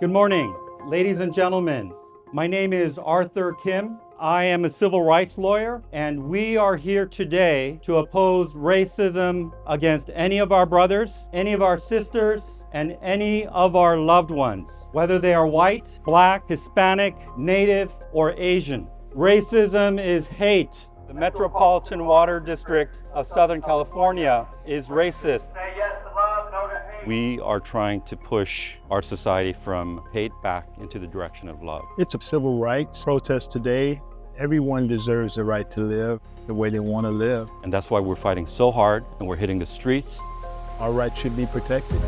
Good morning, ladies and gentlemen. My name is Arthur Kim. I am a civil rights lawyer, and we are here today to oppose racism against any of our brothers, any of our sisters, and any of our loved ones, whether they are white, black, Hispanic, Native, or Asian. Racism is hate. The Metropolitan Water District of Southern California is racist. We are trying to push our society from hate back into the direction of love. It's a civil rights protest today. Everyone deserves the right to live the way they want to live. And that's why we're fighting so hard and we're hitting the streets. Our rights should be protected.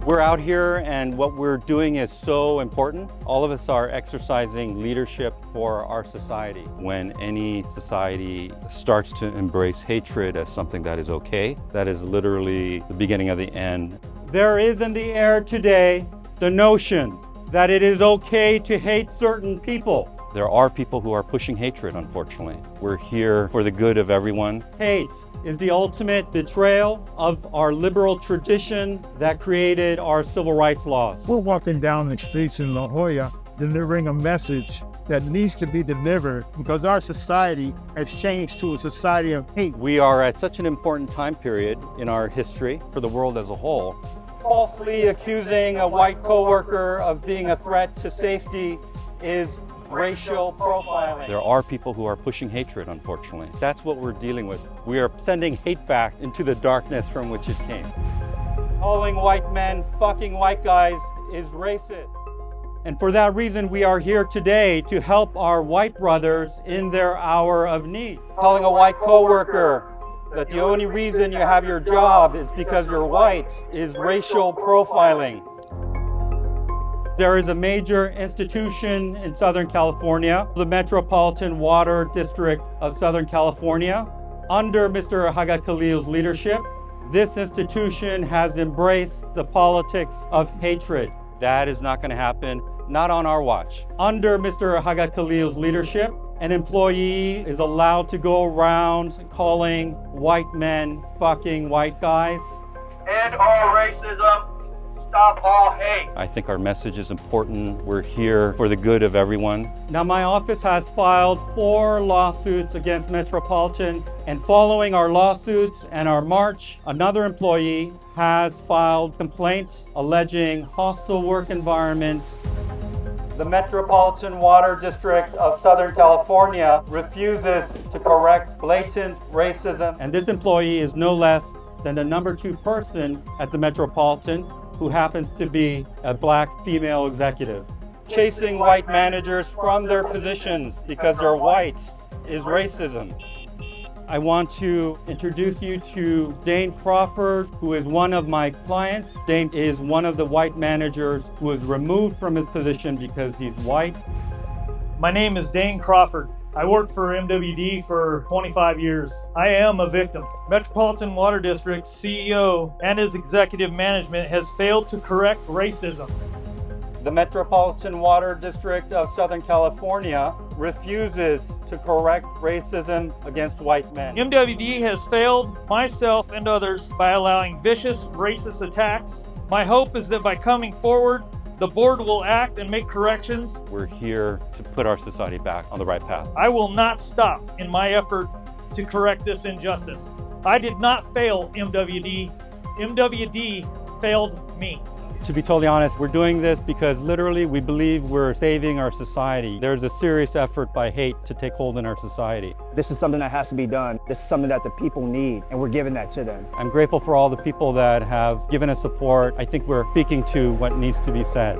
We're out here and what we're doing is so important. All of us are exercising leadership for our society. When any society starts to embrace hatred as something that is okay, that is literally the beginning of the end. There is in the air today the notion that it is okay to hate certain people. There are people who are pushing hatred, unfortunately. We're here for the good of everyone. Hate is the ultimate betrayal of our liberal tradition that created our civil rights laws. We're walking down the streets in La Jolla delivering a message that needs to be delivered because our society has changed to a society of hate. We are at such an important time period in our history for the world as a whole. Falsely accusing a white coworker of being a threat to safety is racial profiling. There are people who are pushing hatred, unfortunately. That's what we're dealing with. We are sending hate back into the darkness from which it came. Calling white men fucking white guys is racist. And for that reason, we are here today to help our white brothers in their hour of need. Calling a white coworker that the only reason you have your job is because you're white is racial profiling. There is a major institution in Southern California, the Metropolitan Water District of Southern California. Under Mr. Haga Khalil's leadership, this institution has embraced the politics of hatred. That is not going to happen, not on our watch. Under Mr. Haga Khalil's leadership, an employee is allowed to go around calling white men fucking white guys. End all racism. Stop all hate. I think our message is important. We're here for the good of everyone. Now, my office has filed 4 lawsuits against Metropolitan, and following our lawsuits and our march, another employee has filed complaints alleging hostile work environment. The Metropolitan Water District of Southern California refuses to correct blatant racism, and this employee is no less than the number 2 person at the Metropolitan, who happens to be a black female executive. Chasing white managers from their positions because they're white is racism. I want to introduce you to Dane Crawford, who is one of my clients. Dane is one of the white managers who was removed from his position because he's white. My name is Dane Crawford. I worked for MWD for 25 years. I am a victim. Metropolitan Water District's CEO and his executive management has failed to correct racism. The Metropolitan Water District of Southern California refuses to correct racism against white men. MWD has failed myself and others by allowing vicious racist attacks. My hope is that by coming forward, the board will act and make corrections. We're here to put our society back on the right path. I will not stop in my effort to correct this injustice. I did not fail MWD. MWD failed me. To be totally honest, we're doing this because literally we believe we're saving our society. There's a serious effort by hate to take hold in our society. This is something that has to be done. This is something that the people need, and we're giving that to them. I'm grateful for all the people that have given us support. I think we're speaking to what needs to be said.